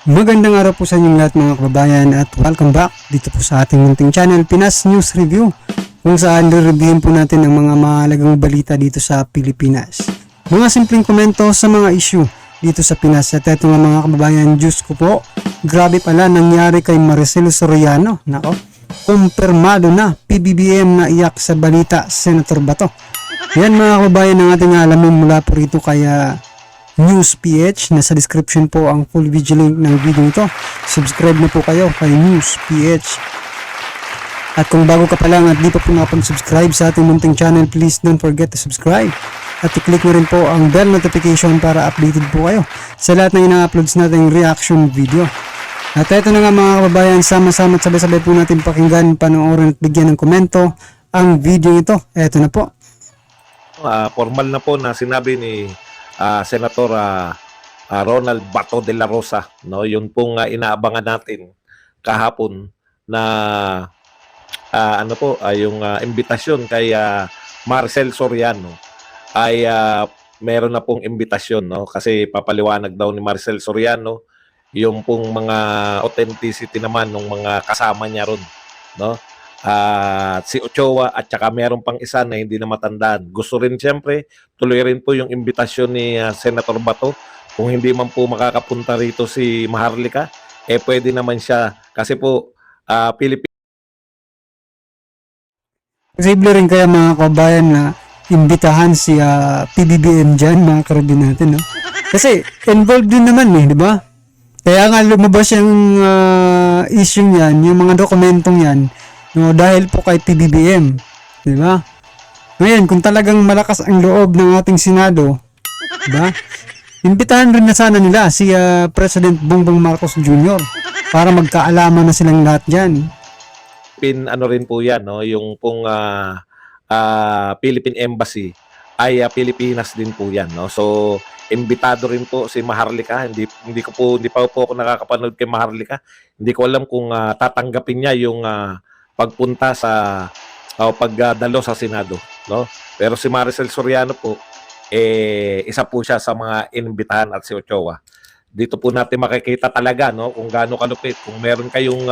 Magandang araw po sa inyong lahat mga kababayan at welcome back dito po sa ating munting channel Pinas News Review, kung saan re-reviewin po natin ang mga mahalagang balita dito sa Pilipinas. Mga simpleng komento sa mga issue dito sa Pinas. At eto nga mga kababayan, Diyos ko po, grabe pala nangyari kay Maricel Soriano. Nako, kumpirmado na, PBBM na iyak sa balita Senator Bato. Yan mga kababayan ang ating alamin mula po rito kaya News PH. Nasa description po ang full video link ng video ito. Subscribe na po kayo kay News PH. At kung bago ka pa lang at di pa po nakapag-subscribe sa ating munting channel, please don't forget to subscribe. At i-click na rin po ang bell notification para updated po kayo sa lahat ng ina-uploads nating reaction video. At eto na nga mga kababayan, sama-sama at sabay-sabay po natin pakinggan, panoorin at bigyan ng komento ang video ito. Eto na po. Formal na po na sinabi ni Senator Ronald Bato de la Rosa, no, yun pong inaabangan natin kahapon na yung imbitasyon kay Maricel Soriano ay meron na pong imbitasyon, no, kasi papaliwanag daw ni Maricel Soriano yung pong mga authenticity naman ng mga kasama niya ron, no. Si Ochoa at saka meron pang isa na hindi na matandaan. Gusto rin siyempre, tuloy rin po yung imbitasyon ni Senator Bato. Kung hindi man po makakapunta rito si Maharlika, pwede naman siya. Kasi po, Posible rin kaya mga kabayan na imbitahan si PBBM dyan, mga karabin natin, no? Kasi involved din naman di ba? Kaya nga lumabas yung issue niyan, yung mga dokumentong yan, no, dahil po kay PBBM, di ba? Ngayon, kung talagang malakas ang loob ng ating Senado, di ba? Imbitahan rin na sana nila si President Bongbong Marcos Jr. para magkaalaman na silang lahat diyan. rin po yan, no, yung pong Philippine Embassy ay Pilipinas din po yan, no. So imbitado rin po si Maharlika. Hindi pa po ako nakakapanood kay Maharlika. Hindi ko alam kung tatanggapin niya yung pagpunta sa pagdalo sa Senado, no. Pero si Maricel Soriano po isa po siya sa mga inimbitahan, at si Ochoa. Dito po natin makikita talaga, no, kung gaano kalupit. Kung meron kayong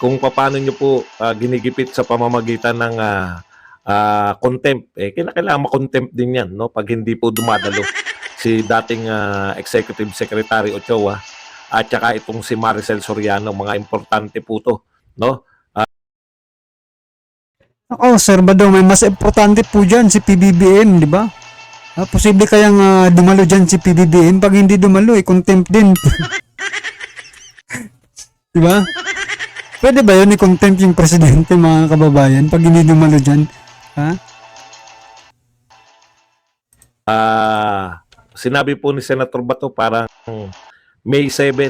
kung paano niyo po ginigipit sa pamamagitan ng contempt, kailangan ma-contempt din yan, no, pag hindi po dumadalo si dating Executive Secretary Ochoa at saka itong si Maricel Soriano. Mga importante po to, no. Sir Badong, may mas importante po dyan si PBBM, di ba? Posible kayang dumalo dyan si PBBM. Pag hindi dumalo, contempt din. Di ba? Pwede ba yun i-contempt yung presidente, mga kababayan, pag hindi dumalo dyan? Sinabi po ni Senator Bato parang May 7.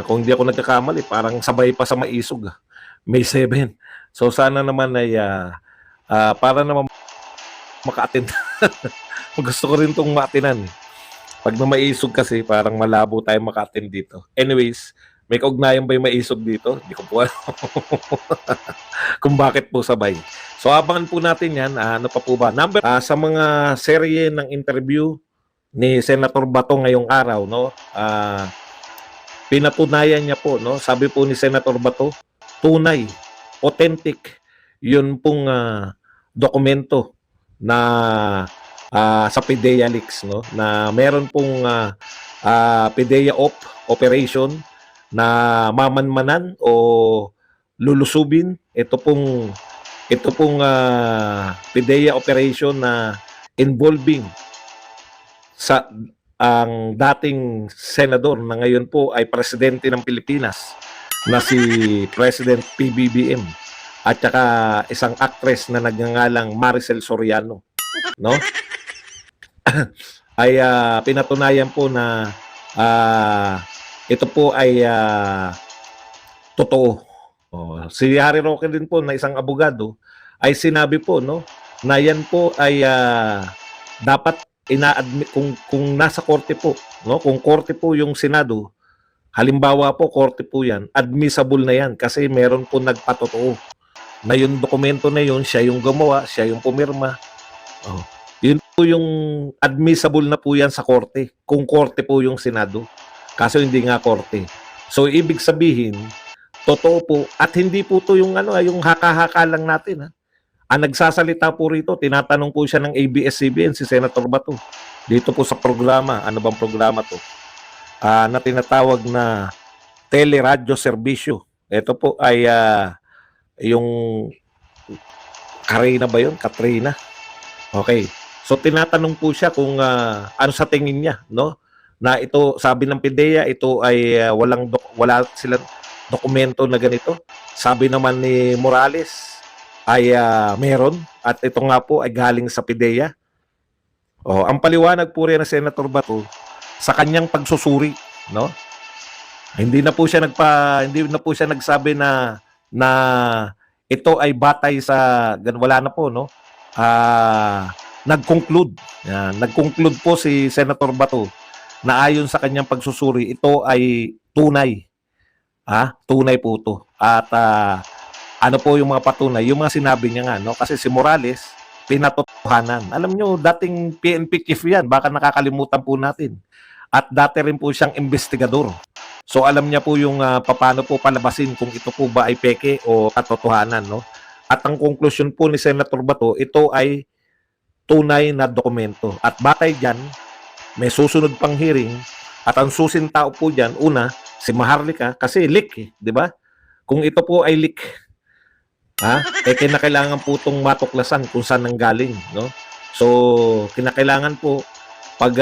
Kung hindi ako nagkakamali, parang sabay pa sa Maisog, May 7. So sana naman ay para naman maka-attend. Gusto ko rin itong ma-attendan. Pag na Maisog kasi, parang malabo tayo maka-attend dito. Anyways, may kaugnayan ba yung Maisog dito? Hindi ko po alam kung bakit po sabay. So abangan po natin yan. Ano pa po ba? Sa mga serye ng interview ni Senator Bato ngayong araw, no, pinatunayan niya po, no, sabi po ni Senator Bato, tunay, authentic yun pong dokumento na sa PDEA Leaks, no, na meron pong PDEA operation na mamanmanan o lulusubin. Ito pong PDEA operation na involving sa ang dating senador na ngayon po ay presidente ng Pilipinas na si President PBBM, at saka isang actress na nagngangalang Maricel Soriano, no. Ay pinatunayan po na ito po ay totoo. Si Harry Roque din po, na isang abogado, ay sinabi po, no, na yan po ay dapat ina-admit kung nasa korte po, no, kung korte po yung Senado, halimbawa po korte po yan, admissible na yan kasi meron po nagpatotoo na yung dokumento na yun, siya yung gumawa, siya yung pumirma. Yun po yung admissible na po yan sa korte. Kung korte po yung Senado. Kaso hindi nga korte. So ibig sabihin, totoo po at hindi po to yung yung haka-haka lang natin ha. Ang nagsasalita po rito, tinatanong po siya ng ABS-CBN si Senator Bato. Dito po sa programa, ano bang programa to? Na tinatawag na Teleradyo Serbisyo. Ito po ay yung Karina ba yun? Katrina. Okay. So tinatanong po siya kung ano sa tingin niya, no? Na ito, sabi ng PIDEA, ito ay wala silang dokumento na ganito. Sabi naman ni Morales ay meron at ito nga po ay galing sa PIDEA. Oh, ang paliwanag po rin ng Senator Bato sa kanyang pagsusuri, no? Hindi na po siya nagsabi na ito ay batay sa wala na po, no? Nag-conclude. Nag-conclude po si Senator Bato na ayon sa kanyang pagsusuri, ito ay tunay. Tunay po ito. At ano po yung mga patunay? Yung mga sinabi niya nga, no? Kasi si Morales, pinatotohanan. Alam nyo, dating PNP chief yan. Baka nakakalimutan po natin. At dati rin po siyang investigador. So alam niya po yung paano po palabasin kung ito po ba ay peke o katotohanan, no? At ang konklusyon po ni Senator Bato, ito ay tunay na dokumento. At batay diyan, may susunod pang hearing at ang susintao po diyan, una, si Maharlika kasi leak, di ba? Kung ito po ay leak, kinakailangan po itong matuklasan kung saan nanggaling, no? So, kinakailangan po pag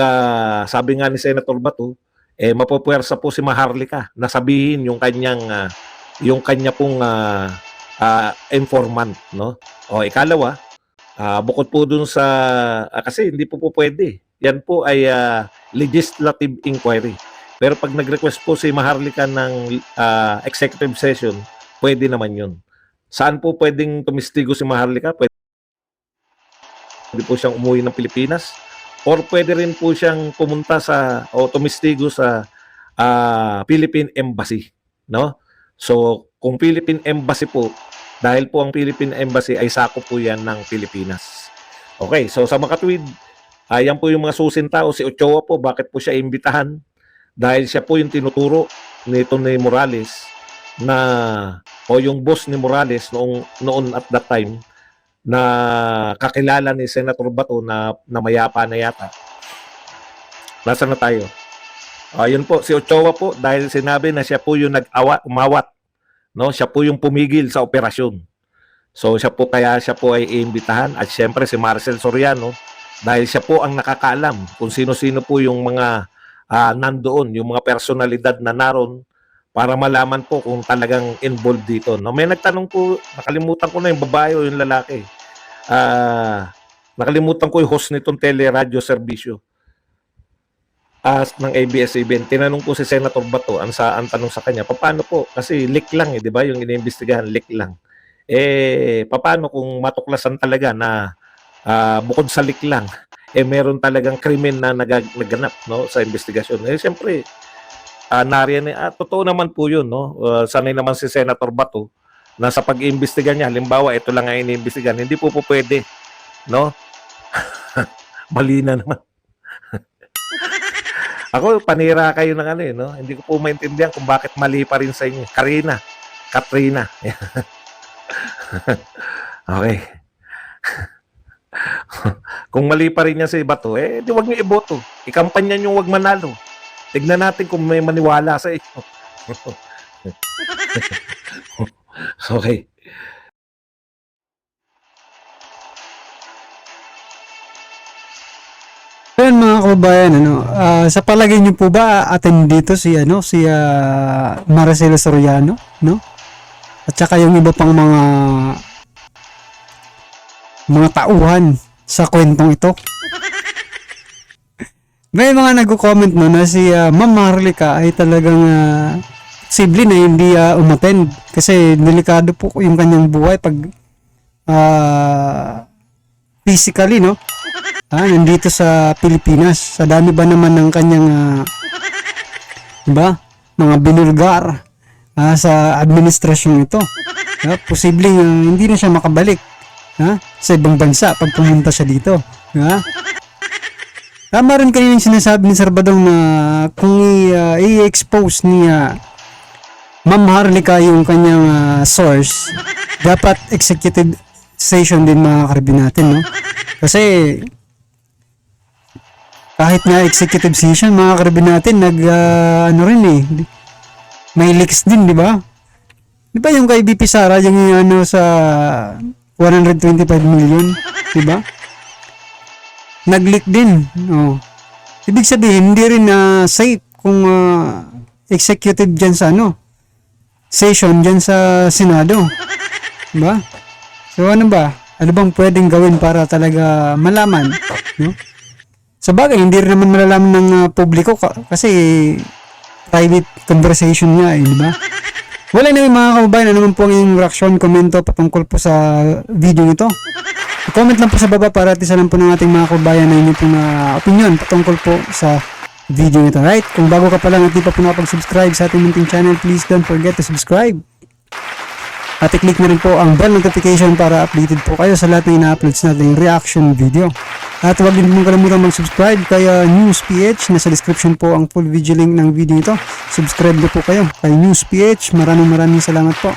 sabi nga ni Senator Bato, mapupuwersa po si Maharlika na sabihin yung kanya pong informant, no? O ikalawa, bukod po dun sa kasi hindi po pwede. Yan po ay legislative inquiry. Pero pag nag-request po si Maharlika ng executive session, pwede naman yun. Saan po pwedeng tumistigo si Maharlika? Pwede po siyang umuwi ng Pilipinas or pwede rin po siyang pumunta o tumistigo sa Philippine Embassy, no? So, kung Philippine Embassy po, dahil po ang Philippine Embassy ay sakop po yan ng Pilipinas. Okay, so sa makatwid, yan po yung mga susintao. Si Ochoa po, bakit po siya imbitahan? Dahil siya po yung tinuturo nito ni Morales o yung boss ni Morales noon at that time na kakilala ni Senator Bato na mayapa na yata. Nasaan na tayo? Yun po, si Ochoa po, dahil sinabi na siya po yung umawat. No? Siya po yung pumigil sa operasyon. So kaya siya po ay iimbitahan. At syempre si Marcel Soriano, dahil siya po ang nakakaalam kung sino-sino po yung mga nandoon, yung mga personalidad na naroon para malaman po kung talagang involved dito. No? May nagtanong po, nakalimutan ko na yung babae o yung lalaki. Nakalimutan ko yung host nitong teleradyo serbisyo ng ABS-CBN. Tinanong po si Senator Bato, ang tanong sa kanya, paano po? Kasi leak lang di ba? Yung iniimbestigahan, leak lang. Paano kung matuklasan talaga na bukod sa leak lang, meron talagang krimen na naganap, no, sa investigasyon. Siyempre, nariyan totoo naman po yun, no? Sanay naman si Senator Bato na sa pag-iimbestiga niya, halimbawa, ito lang ang iniimbestigahan, hindi po pwede, no? Mali na naman. Ako, panira kayo ng no? Hindi ko po maintindihan kung bakit mali pa rin sa inyo. Katrina. Okay. Kung mali pa rin niya si Bato, di wag niyo iboto. Ikampanya niyo wag manalo. Tignan natin kung may maniwala sa inyo. Okay. Ayan mga kababayan, sa palagay niyo po ba attend dito si Marcelo Soriano, no? At saka yung iba pang mga tauhan sa kwentong ito. May mga nagko-comment na si Ma'am Maharlika ay talagang posible na hindi umattend kasi delikado po yung kanyang buhay pag physically, no? Nandito sa Pilipinas. Sa dami ba naman ng kanyang mga binulgar sa administrasyon ito. Posibleng hindi na siya makabalik sa ibang bansa pag pumunta siya dito. Tama rin kanina yung sinasabi ni Sir Badong na kung i-expose ni Ma'am Harlika yung kanyang source, dapat executive session din mga karibin natin, no? Kasi kahit nga executive session mga karibin natin, ano rin may leaks din, di ba? Di ba yung kay BP Sara, yung ano sa 125 million, di ba? Nag-leak din. Oh. Ibig sabihin, hindi rin safe kung executive dyan sa session dyan sa Senado. Diba? So ano ba? Ano bang pwedeng gawin para talaga malaman? No? Sa bagay, hindi rin naman malalaman ng publiko kasi private conversation nga diba? Wala na yung mga kababayan, ano naman po ang inyong reaction, komento patungkol po sa video nito. Comment lang po sa baba para tisa lang po ng ating mga kababayan na inyong pong opinion patungkol po sa video nito. Right? Kung bago ka pa lang at di pa po nakapag-subscribe sa ating munting channel, please don't forget to subscribe. At i-click na rin po ang bell notification para updated po kayo sa lahat ng ina-uploads natin reaction video. At huwag din mong kalimutan mag-subscribe kay NewsPH. Nasa description po ang full video link ng video ito. Subscribe na po kayo kay NewsPH. Maraming salamat po.